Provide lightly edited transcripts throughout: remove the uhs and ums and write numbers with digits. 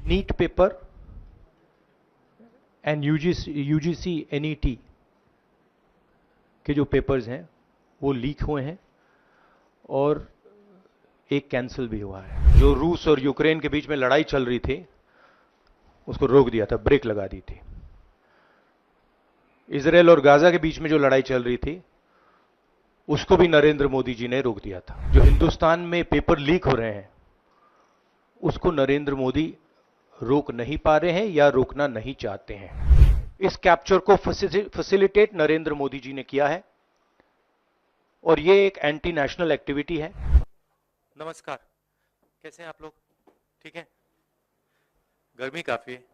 NEET paper and UGC NET के जो papers हैं वो लीक हुए हैं और एक कैंसिल भी हुआ है। जो रूस और यूक्रेन के बीच में लड़ाई चल रही थी उसको रोक दिया था, ब्रेक लगा दी थी। इजराइल और गाजा के बीच में जो लड़ाई चल रही थी उसको भी नरेंद्र मोदी जी ने रोक दिया था। जो हिंदुस्तान में पेपर लीक हो रहे हैं उसको नरेंद्र मोदी रोक नहीं पा रहे हैं या रोकना नहीं चाहते हैं। इस कैप्चर को फैसिलिटेट नरेंद्र मोदी जी ने किया है और ये एक एंटी नेशनल एक्टिविटी है। नमस्कार, कैसे हैं आप लोग? ठीक है? गर्मी काफी है।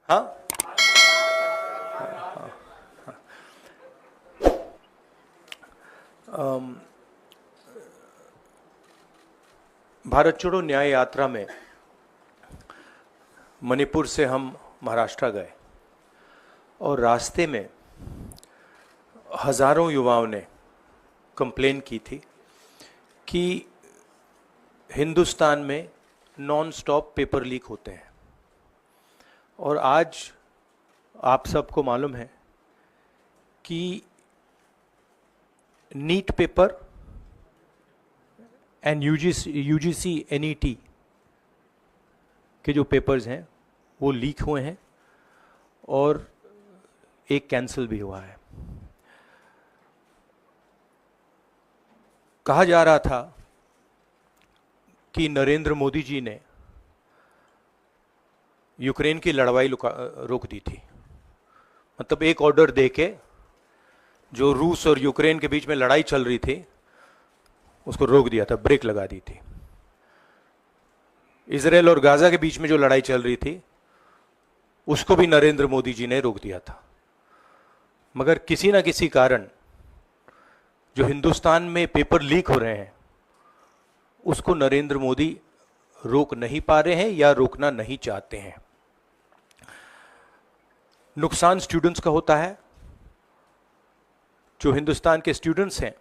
हाँ, भारत छोड़ो न्याय यात्रा में मणिपुर से हम महाराष्ट्र गए और रास्ते में हजारों युवाओं ने कंप्लेन की थी कि हिंदुस्तान में नॉन स्टॉप पेपर लीक होते हैं। और आज आप सबको मालूम है कि NEET paper and UGC NET के जो पेपर्स हैं वो लीक हुए हैं और एक कैंसिल भी हुआ है। कहा जा रहा था कि नरेंद्र मोदी जी ने यूक्रेन की लड़ाई रोक दी थी। मतलब एक ऑर्डर देके जो रूस और यूक्रेन के बीच में लड़ाई चल रही थी उसको रोक दिया था, ब्रेक लगा दी थी। इजराइल और गाजा के बीच में जो लड़ाई चल रही थी उसको भी नरेंद्र मोदी जी ने रोक दिया था। मगर किसी ना किसी कारण जो हिंदुस्तान में पेपर लीक हो रहे हैं उसको नरेंद्र मोदी रोक नहीं पा रहे हैं या रोकना नहीं चाहते हैं। नुकसान स्टूडेंट्स का होता है। जो हिंदुस्तान के स्टूडेंट्स हैं,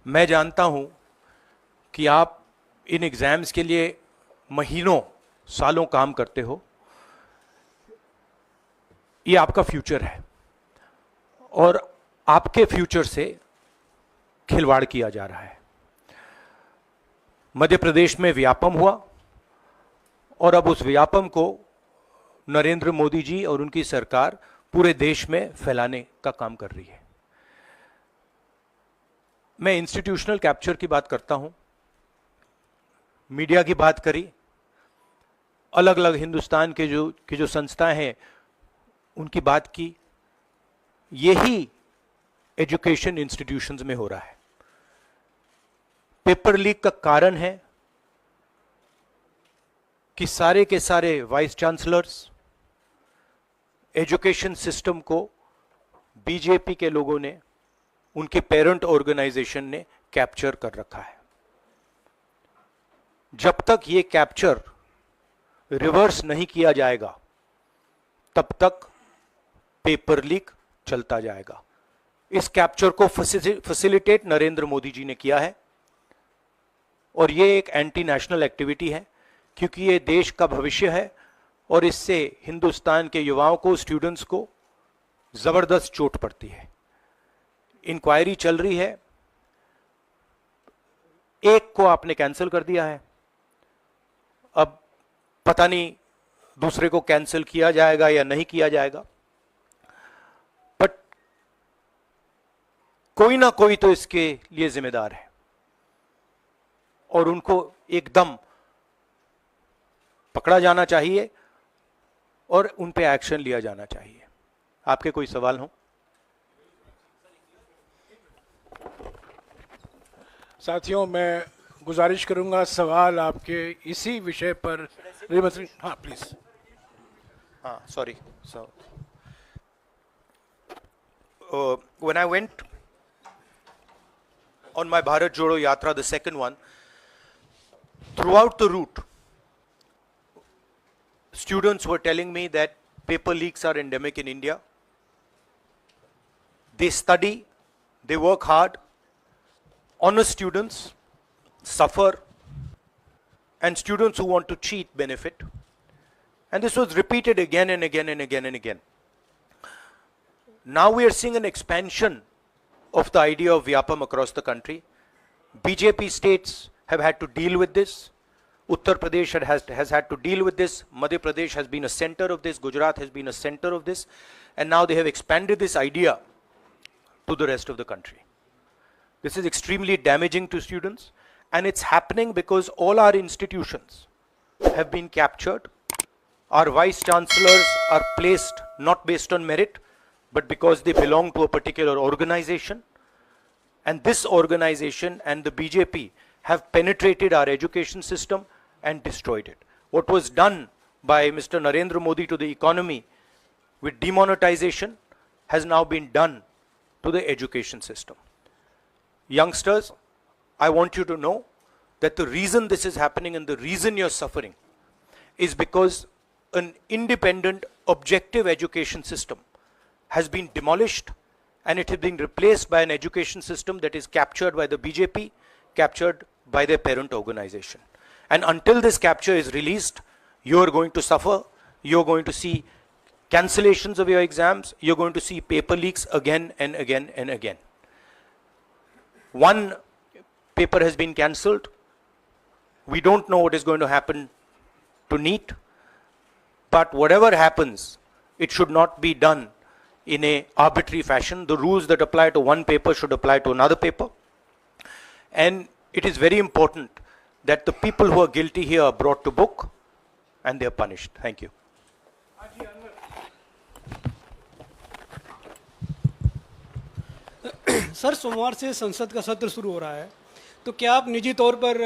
मैं जानता हूं कि आप इन एग्जाम्स के लिए महीनों सालों काम करते हो। ये आपका फ्यूचर है और आपके फ्यूचर से खिलवाड़ किया जा रहा है। मध्य प्रदेश में व्यापम हुआ और अब उस व्यापम को नरेंद्र मोदी जी और उनकी सरकार पूरे देश में फैलाने का काम कर रही है। मैं इंस्टीट्यूशनल कैप्चर की बात करता हूं, मीडिया की बात करी, अलग अलग हिंदुस्तान के जो संस्थाएं हैं उनकी बात की। यही एजुकेशन इंस्टीट्यूशंस में हो रहा है। पेपर लीक का कारण है कि सारे के सारे वाइस चांसलर्स, एजुकेशन सिस्टम को बीजेपी के लोगों ने, उनके पेरेंट ऑर्गेनाइजेशन ने कैप्चर कर रखा है। जब तक ये कैप्चर रिवर्स नहीं किया जाएगा तब तक पेपर लीक चलता जाएगा। इस कैप्चर को फैसिलिटेट नरेंद्र मोदी जी ने किया है और ये एक एंटी नेशनल एक्टिविटी है क्योंकि ये देश का भविष्य है और इससे हिंदुस्तान के युवाओं को, स्टूडेंट्स को जबरदस्त चोट पड़ती है। इंक्वायरी चल रही है, एक को आपने कैंसिल कर दिया है, अब पता नहीं दूसरे को कैंसिल किया जाएगा या नहीं किया जाएगा, बट कोई ना कोई तो इसके लिए जिम्मेदार है और उनको एकदम पकड़ा जाना चाहिए और उन पे एक्शन लिया जाना चाहिए। आपके कोई सवाल हो? साथियों, मैं गुजारिश करूंगा सवाल आपके इसी विषय पर। हाँ प्लीज। हाँ, sorry. So, when I went on my Bharat Jodo Yatra, the second one, throughout the route, students were telling me that paper leaks are endemic in India. They study, they work hard, honest students suffer, and students who want to cheat benefit. And this was repeated again and again and again and again. Now we are seeing an expansion of the idea of Vyapam across the country. BJP states have had to deal with this. Uttar Pradesh has had to deal with this. Madhya Pradesh has been a center of this. Gujarat has been a center of this. And now they have expanded this idea to the rest of the country. This is extremely damaging to students, and it's happening because all our institutions have been captured. Our vice chancellors are placed not based on merit, but because they belong to a particular organization. And this organization and the BJP have penetrated our education system and destroyed it. What was done by Mr. Narendra Modi to the economy with demonetization has now been done to the education system. Youngsters, I want you to know that the reason this is happening and the reason you're suffering is because an independent, objective education system has been demolished, and it has been replaced by an education system that is captured by the BJP, captured by their parent organization. And until this capture is released, you are going to suffer. You're going to see cancellations of your exams. You're going to see paper leaks again and again and again. One paper has been cancelled. We don't know what is going to happen to NEET. But whatever happens, it should not be done in a arbitrary fashion. The rules that apply to one paper should apply to another paper. And it is very important that the people who are guilty here are brought to book and they are punished. Thank you. Sir, सोमवार से संसद का सत्र शुरू हो रहा है, तो क्या आप निजी तौर पर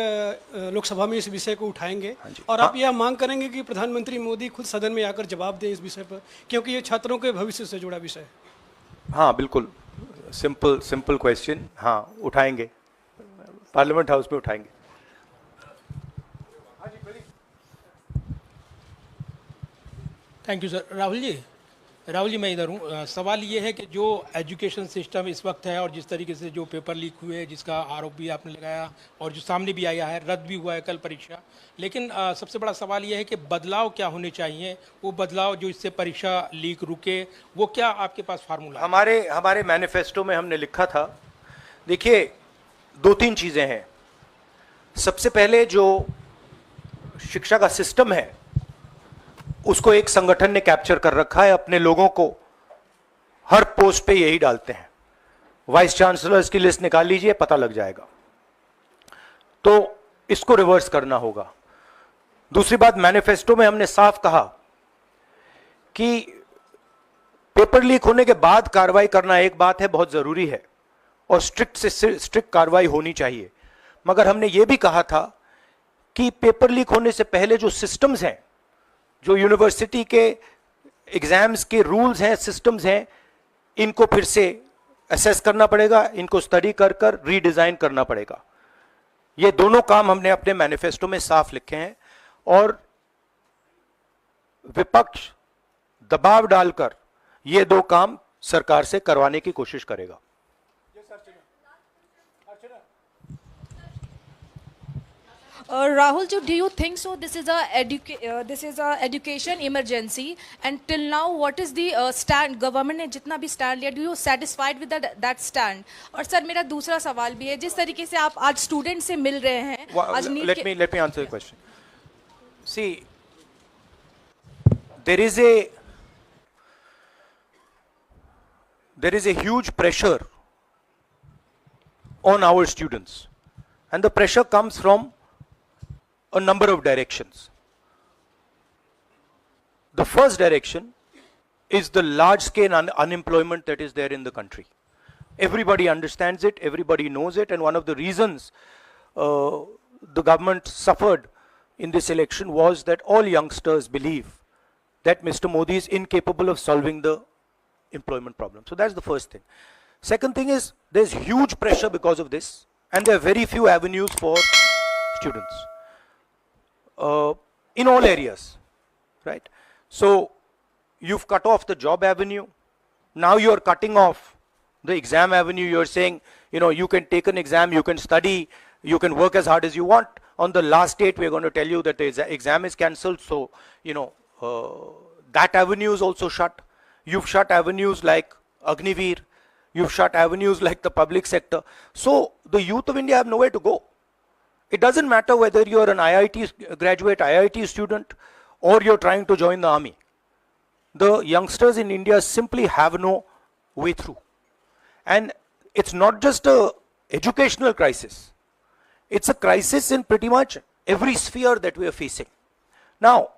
लोकसभा में इस विषय को उठाएंगे और आप यह मांग करेंगे कि प्रधानमंत्री मोदी खुद सदन में आकर जवाब दें इस विषय पर, क्योंकि ये छात्रों के भविष्य से जुड़ा विषय है? हाँ, बिल्कुल, सिंपल क्वेश्चन. हाँ, उठाएंगे, पार्लियामेंट हाउस में उठाएंगे. Thank you sir. Rahul ji मैं इधर हूँ. सवाल ये है कि जो एजुकेशन सिस्टम इस वक्त है और जिस तरीके से जो पेपर लीक हुए, जिसका आरोप भी आपने लगाया और जो सामने भी आया है, रद्द भी हुआ है कल परीक्षा, लेकिन सबसे बड़ा सवाल ये है कि बदलाव क्या होने चाहिए, वो बदलाव जो इससे परीक्षा लीक रुके, वो क्या आपके पास फार्मूला? हमारे मैनिफेस्टो में हमने लिखा था, देखिए 2-3 चीज़ें हैं. सबसे पहले जो शिक्षा का सिस्टम है उसको एक संगठन ने कैप्चर कर रखा है. अपने लोगों को हर पोस्ट पे यही डालते हैं. वाइस चांसलर्स की लिस्ट निकाल लीजिए, पता लग जाएगा. तो इसको रिवर्स करना होगा. दूसरी बात, मैनिफेस्टो में हमने साफ कहा कि पेपर लीक होने के बाद कार्रवाई करना एक बात है, बहुत जरूरी है और स्ट्रिक्ट से स्ट्रिक्ट कार्रवाई होनी चाहिए. मगर हमने यह भी कहा था कि पेपर लीक होने से पहले जो सिस्टम्स हैं, जो यूनिवर्सिटी के एग्जाम्स के रूल्स हैं, सिस्टम्स हैं, इनको फिर से असेस करना पड़ेगा, इनको स्टडी कर रीडिजाइन करना पड़ेगा. ये दोनों काम हमने अपने मैनिफेस्टो में साफ लिखे हैं और विपक्ष दबाव डालकर ये दो काम सरकार से करवाने की कोशिश करेगा. Rahul, do you think so? This is a education emergency, and till now, what is the stand? Government ने जितना भी stand लिया, do you satisfied with that stand? और सर मेरा दूसरा सवाल भी है, जिस तरीके से आप आज स्टूडेंट से मिल रहे हैं, आज let me answer the question. See, there is a huge pressure on our students, and the pressure comes from a number of directions. The first direction is the large scale unemployment that is there in the country. Everybody understands it, everybody knows it, and one of the reasons the government suffered in this election was that all youngsters believe that Mr. Modi is incapable of solving the employment problem. So that's the first thing. Second thing is there's huge pressure because of this, and there are very few avenues for students. In all areas, right? So you've cut off the job avenue. Now you're cutting off the exam avenue. You're saying, you can take an exam, you can study, you can work as hard as you want, on the last date we're going to tell you that the exam is cancelled, so that avenue is also shut. You've shut avenues like Agniveer, you've shut avenues like the public sector, so the youth of India have nowhere to go. It doesn't matter whether you're an IIT graduate, IIT student, or you're trying to join the army. The youngsters in India simply have no way through. And it's not just a educational crisis. It's a crisis in pretty much every sphere that we are facing. Now,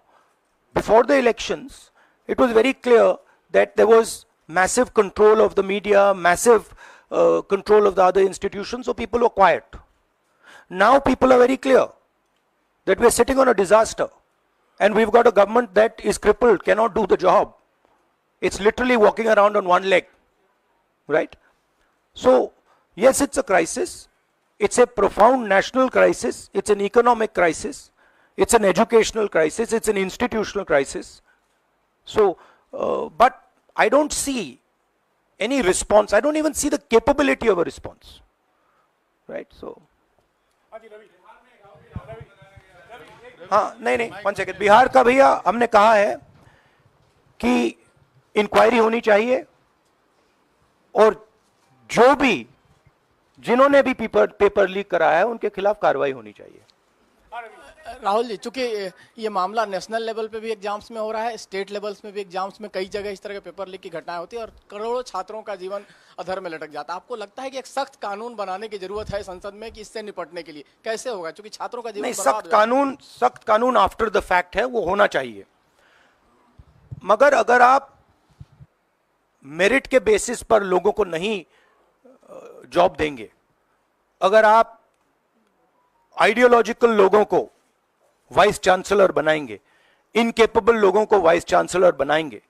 before the elections, it was very clear that there was massive control of the media, massive control of the other institutions, so people were quiet. Now people are very clear that we are sitting on a disaster and we've got a government that is crippled, cannot do the job. It's literally walking around on one leg, right? So, yes, it's a crisis. It's a profound national crisis. It's an economic crisis. It's an educational crisis. It's an institutional crisis. So, but I don't see any response. I don't even see the capability of a response, right? So, हाँ नहीं 1 second, Bihar का भैया हमने कहा है कि inquiry होनी चाहिए और जो भी जिन्होंने भी पेपर लीक कराया है उनके खिलाफ कार्रवाई होनी चाहिए। राहुल जी, चूंकि ये मामला नेशनल लेवल पे भी एग्जाम्स में हो रहा है, स्टेट लेवल्स में भी एग्जाम्स में कई जगह इस तरह के पेपर लीक की घटनाएं होती है और करोड़ों छात्रों का जीवन अधर में लटक जाता है। आपको लगता है कि एक सख्त कानून बनाने की जरूरत है संसद में कि इससे निपटने के लिए? कैसे होगा, क्योंकि छात्रों का जीवन नहीं, सख्त कानून आफ्टर द फैक्ट है, वो होना चाहिए। मगर अगर आप मेरिट के बेसिस पर लोगों को नहीं जॉब देंगे, अगर आप आइडियोलॉजिकल लोगों को वाइस चांसलर बनाएंगे, इनकेपेबल लोगों को वाइस चांसलर बनाएंगे,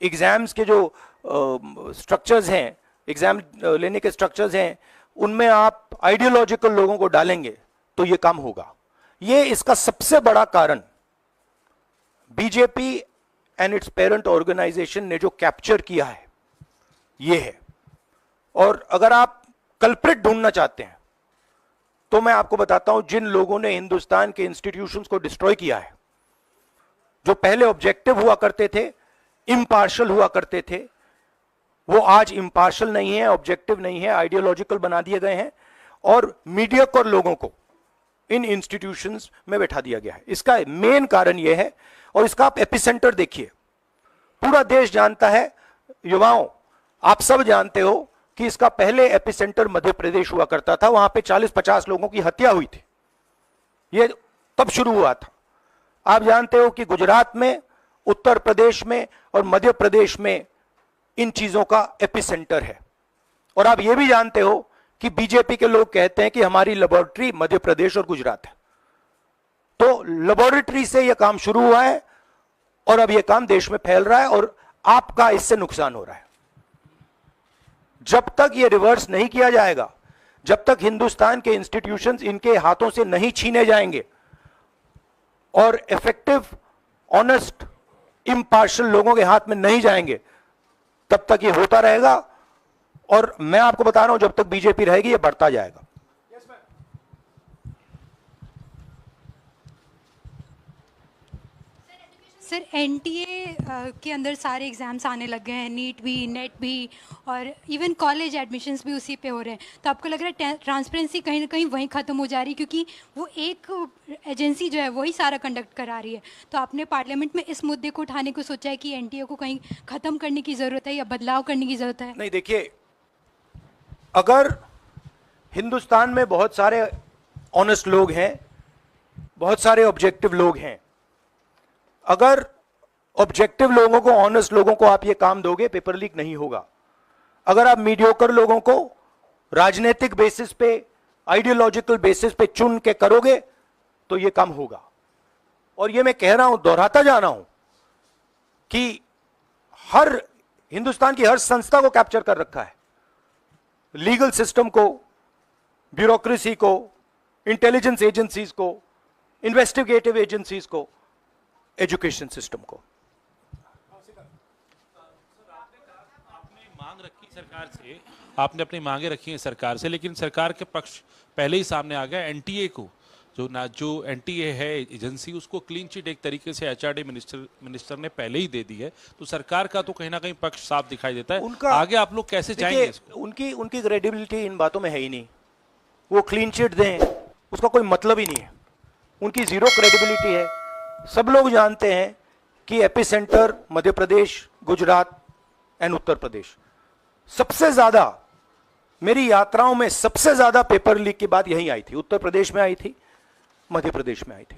एग्जाम्स के जो स्ट्रक्चर्स हैं, एग्जाम लेने के स्ट्रक्चर्स हैं, उनमें आप आइडियोलॉजिकल लोगों को डालेंगे तो ये काम होगा। ये इसका सबसे बड़ा कारण BJP and its parent organisation ने जो कैप्चर किया है ये है। और अगर आप कल्प्रिट ढूंढना चाहते हैं तो मैं आपको बताता हूं, जिन लोगों ने हिंदुस्तान के इंस्टीट्यूशंस को डिस्ट्रॉय किया है, जो पहले ऑब्जेक्टिव हुआ करते थे, इम्पार्शल हुआ करते थे, वो आज इम्पार्शल नहीं है, ऑब्जेक्टिव नहीं है, आइडियोलॉजिकल बना दिए गए हैं और मीडियोकर लोगों को इन इंस्टीट्यूशंस में बैठा दिया गया है। इसका मेन कारण यह है, और इसका आप एपिसेंटर देखिए, पूरा देश जानता है, युवाओं आप सब जानते हो कि इसका पहले एपिसेंटर मध्य प्रदेश हुआ करता था, वहां पे 40-50 लोगों की हत्या हुई थी, ये तब शुरू हुआ था। आप जानते हो कि गुजरात में, उत्तर प्रदेश में और मध्य प्रदेश में इन चीजों का एपिसेंटर है। और आप ये भी जानते हो कि बीजेपी के लोग कहते हैं कि हमारी लेबोरेटरी मध्य प्रदेश और गुजरात है। तो लेबोरेटरी से यह काम शुरू हुआ है और अब यह काम देश में फैल रहा है और आपका इससे नुकसान हो रहा है। जब तक ये रिवर्स नहीं किया जाएगा, जब तक हिंदुस्तान के इंस्टीट्यूशंस इनके हाथों से नहीं छीने जाएंगे और इफेक्टिव, ऑनेस्ट, इम्पार्शियल लोगों के हाथ में नहीं जाएंगे, तब तक ये होता रहेगा। और मैं आपको बता रहा हूं, जब तक बीजेपी रहेगी ये बढ़ता जाएगा। सर, एनटीए के अंदर सारे एग्ज़ाम्स आने लग गए हैं, नीट भी, नेट भी, और इवन कॉलेज एडमिशन्स भी उसी पे हो रहे हैं। तो आपको लग रहा है ट्रांसपेरेंसी कहीं ना कहीं वहीं ख़त्म हो जा रही है, क्योंकि वो एक एजेंसी जो है वही सारा कंडक्ट करा रही है। तो आपने पार्लियामेंट में इस मुद्दे को उठाने को सोचा है कि एनटीए को कहीं ख़त्म करने की ज़रूरत है या बदलाव करने की ज़रूरत है? नहीं, देखिए, अगर हिंदुस्तान में बहुत सारे ऑनेस्ट लोग हैं, बहुत सारे ऑब्जेक्टिव लोग हैं, अगर ऑब्जेक्टिव लोगों को, ऑनेस्ट लोगों को आप ये काम दोगे, पेपर लीक नहीं होगा। अगर आप मीडियोकर लोगों को राजनीतिक बेसिस पे, आइडियोलॉजिकल बेसिस पे चुन के करोगे तो ये काम होगा। और ये मैं कह रहा हूं, दोहराता जा रहा हूं कि हर हिंदुस्तान की हर संस्था को कैप्चर कर रखा है, लीगल सिस्टम को, ब्यूरोक्रेसी को, इंटेलिजेंस एजेंसीज को, इन्वेस्टिगेटिव एजेंसीज को, एजुकेशन सिस्टम को। आपने अपनी मांगे रखी हैं सरकार से, लेकिन सरकार के पक्ष पहले ही सामने आ गया। एनटीए को जो एनटीए है एजेंसी, उसको क्लीन चिट एक तरीके से एचआरडी मिनिस्टर ने पहले ही दे दी है, तो सरकार का तो कहीं ना कहीं पक्ष साफ दिखाई देता है। उनका आगे आप लोग कैसे जाएंगे इसको? उनकी क्रेडिबिलिटी इन बातों में है ही नहीं। वो क्लीन चिट दें उसका कोई मतलब ही नहीं है, उनकी जीरो क्रेडिबिलिटी है। सब लोग जानते हैं कि एपिसेंटर मध्य प्रदेश, गुजरात एंड उत्तर प्रदेश। सबसे ज्यादा मेरी यात्राओं में सबसे ज्यादा पेपर लीक की बात यहीं आई थी, उत्तर प्रदेश में आई थी, मध्य प्रदेश में आई थी।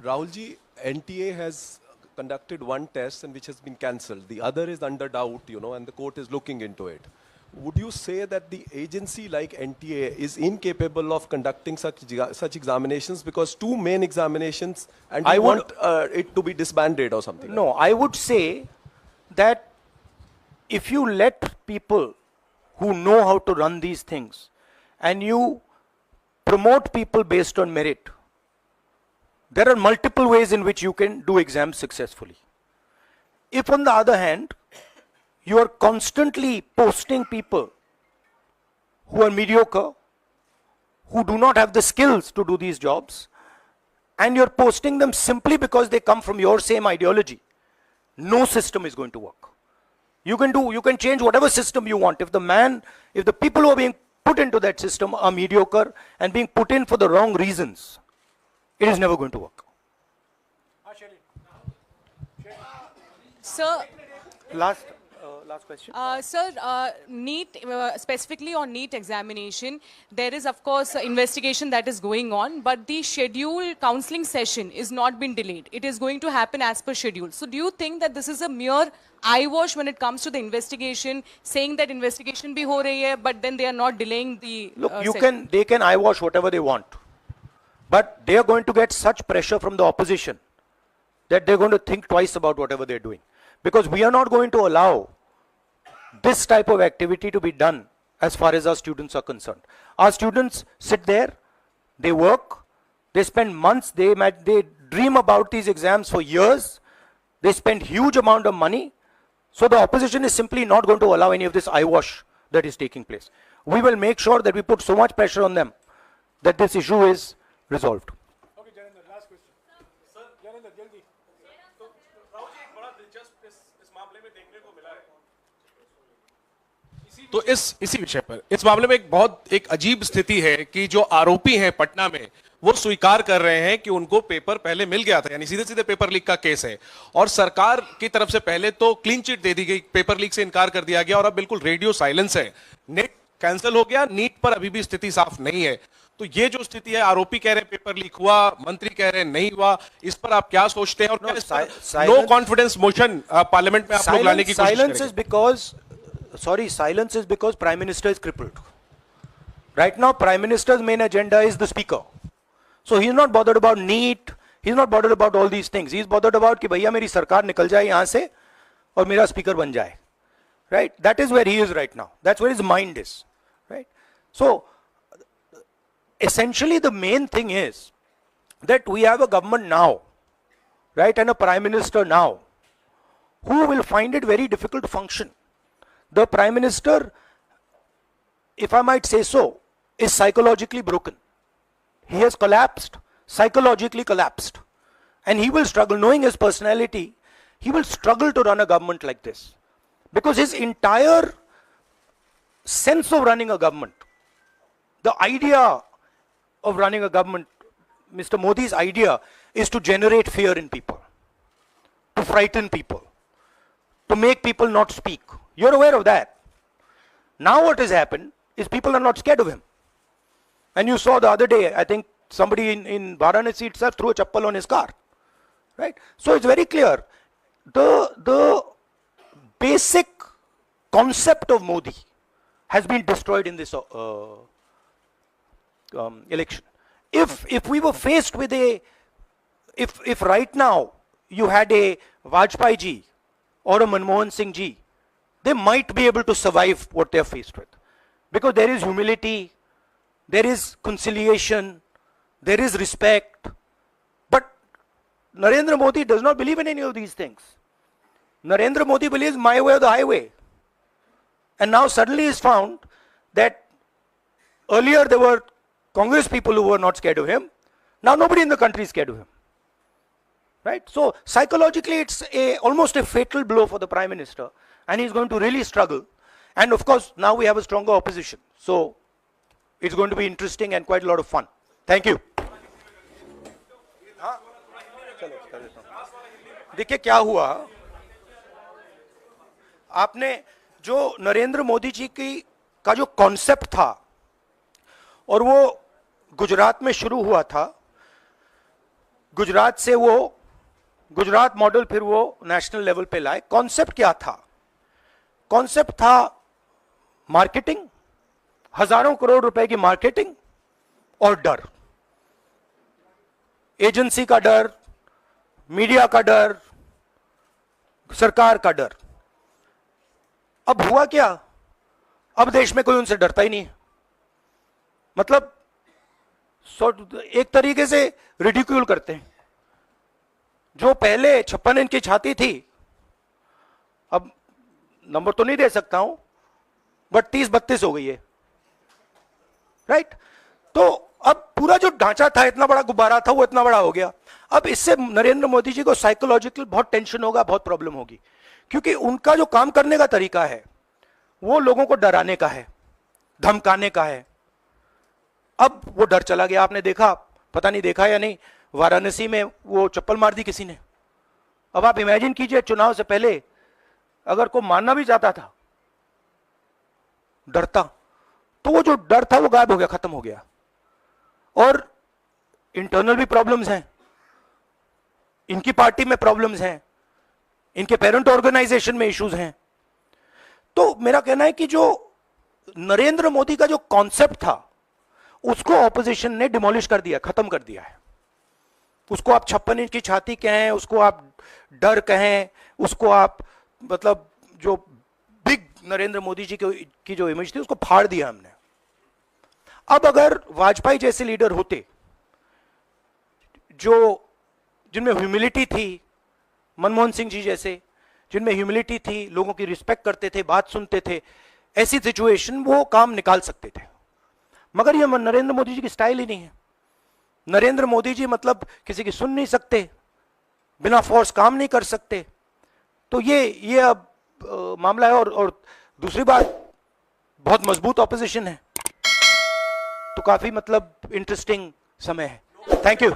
Rahul ji, NTA has conducted one test and which has been cancelled. The other is under doubt, and the court is looking into it. Would you say that the agency like NTA is incapable of conducting such examinations, because two main examinations, and I want it to be disbanded or something? No, I would say that if you let people who know how to run these things and you promote people based on merit, there are multiple ways in which you can do exams successfully. If on the other hand, you are constantly posting people who are mediocre, who do not have the skills to do these jobs, and you're posting them simply because they come from your same ideology, no system is going to work. You can change whatever system you want. If the people who are being put into that system are mediocre and being put in for the wrong reasons, it is never going to work. Sir, Last question. Sir, NEET, specifically on NEET examination, there is of course investigation that is going on, but the scheduled counseling session is not been delayed. It is going to happen as per schedule. So do you think that this is a mere eyewash when it comes to the investigation, saying that investigation bhi ho rahi hai, but then they are not delaying the Look, they can eyewash whatever they want, but they are going to get such pressure from the opposition that they're going to think twice about whatever they're doing, because we are not going to allow this type of activity to be done as far as our students are concerned. Our students sit there, they work, they spend months, they dream about these exams for years, they spend huge amount of money. So the opposition is simply not going to allow any of this eyewash that is taking place. We will make sure that we put so much pressure on them that this issue is resolved. Okay, Janendra, last question. Sir, Janendra, jaldi. तो इसी विषय पर इस मामले में एक अजीब स्थिति है कि जो आरोपी हैं पटना में, वो स्वीकार कर रहे हैं कि उनको पेपर पहले मिल गया था, यानी सीधे सीधे पेपर लीक का केस है। और सरकार की तरफ से पहले तो क्लीन चिट दे दी गई, पेपर लीक से इनकार कर दिया गया, और अब बिल्कुल रेडियो साइलेंस है। नेट कैंसिल हो गया, नीट पर अभी भी स्थिति साफ नहीं है। तो ये जो स्थिति है, आरोपी कह रहे हैं पेपर लीक हुआ, मंत्री कह रहे हैं नहीं हुआ, इस पर आप क्या सोचते हैं? और नो कॉन्फिडेंस मोशन पार्लियामेंट में आप लोग लाने की कोशिश करेंगे? Silence is because Prime Minister is crippled. Right now, Prime Minister's main agenda is the Speaker. So he is not bothered about NEET, he is not bothered about all these things. He is bothered about कि भैया मेरी सरकार निकल जाए यहाँ से और मेरा Speaker बन जाए. Right? That is where he is right now. That's where his mind is. Right? So, essentially the main thing is that we have a government now, right, and a Prime Minister now, who will find it very difficult to function. The Prime Minister, if I might say so, is psychologically broken. He has collapsed, psychologically collapsed. And he will struggle, knowing his personality, he will struggle to run a government like this. Because his entire sense of running a government, the idea of running a government, Mr. Modi's idea is to generate fear in people, to frighten people, to make people not speak. You're aware of that. Now what has happened is people are not scared of him. And you saw the other day, I think somebody in Varanasi itself threw a chappal on his car. Right? So it's very clear. The basic concept of Modi has been destroyed in this election. If we were faced with if right now you had a Vajpayee ji or a Manmohan Singh ji, they might be able to survive what they are faced with. Because there is humility, there is conciliation, there is respect. But Narendra Modi does not believe in any of these things. Narendra Modi believes my way or the highway. And now suddenly is found that earlier there were Congress people who were not scared of him. Now nobody in the country is scared of him. Right? So psychologically it's almost a fatal blow for the Prime Minister, and he's going to really struggle. And of course now we have a stronger opposition. So it's going to be interesting and quite a lot of fun. Thank you. देखिए क्या हुआ, आपने जो नरेंद्र मोदी जी का जो concept था और वो गुजरात में शुरू हुआ था, गुजरात से वो गुजरात मॉडल फिर वो नेशनल लेवल पे लाए। कॉन्सेप्ट क्या था? कॉन्सेप्ट था मार्केटिंग, हजारों करोड़ रुपए की मार्केटिंग और डर, एजेंसी का डर, मीडिया का डर, सरकार का डर। अब हुआ क्या? अब देश में कोई उनसे डरता ही नहीं है। मतलब एक तरीके से रिडिक्यूल करते हैं। जो पहले 56 इंच की छाती थी, अब नंबर तो नहीं दे सकता हूं, बट 30-32 हो गई है। राइट? तो अब पूरा जो ढांचा था, इतना बड़ा गुब्बारा था, वो इतना बड़ा हो गया। अब इससे नरेंद्र मोदी जी को साइकोलॉजिकल बहुत टेंशन होगा, बहुत प्रॉब्लम होगी, क्योंकि उनका जो काम करने का तरीका है वो लोगों को डराने का है, धमकाने का है। अब वो डर चला गया। आपने देखा, पता नहीं देखा या नहीं, वाराणसी में वो चप्पल मार दी किसी ने। अब आप इमेजिन कीजिए, चुनाव से पहले अगर कोई मारना भी चाहता था, डरता, तो वो जो डर था वो गायब हो गया, खत्म हो गया। और इंटरनल भी प्रॉब्लम्स हैं, इनकी पार्टी में प्रॉब्लम्स हैं, इनके पेरेंट ऑर्गेनाइजेशन में इश्यूज हैं। तो मेरा कहना है कि जो नरेंद्र मोदी का जो कॉन्सेप्ट था उसको ऑपोजिशन ने डिमोलिश कर दिया, खत्म कर दिया है। उसको आप 56 इंच की छाती कहें, उसको आप डर कहें, उसको आप मतलब जो बिग नरेंद्र मोदी जी की जो इमेज थी उसको फाड़ दिया हमने। अब अगर वाजपेयी जैसे लीडर होते जो जिनमें ह्यूमिलिटी थी, मनमोहन सिंह जी जैसे जिनमें ह्यूमिलिटी थी, लोगों की रिस्पेक्ट करते थे, बात सुनते थे, ऐसी सिचुएशन वो काम निकाल सकते थे। मगर ये नरेंद्र मोदी जी की स्टाइल ही नहीं है। नरेंद्र मोदी जी मतलब किसी की सुन नहीं सकते, बिना फोर्स काम नहीं कर सकते। तो ये अब मामला है। और दूसरी बात, बहुत मजबूत ऑपोजिशन है, तो काफी मतलब इंटरेस्टिंग समय है। Thank you.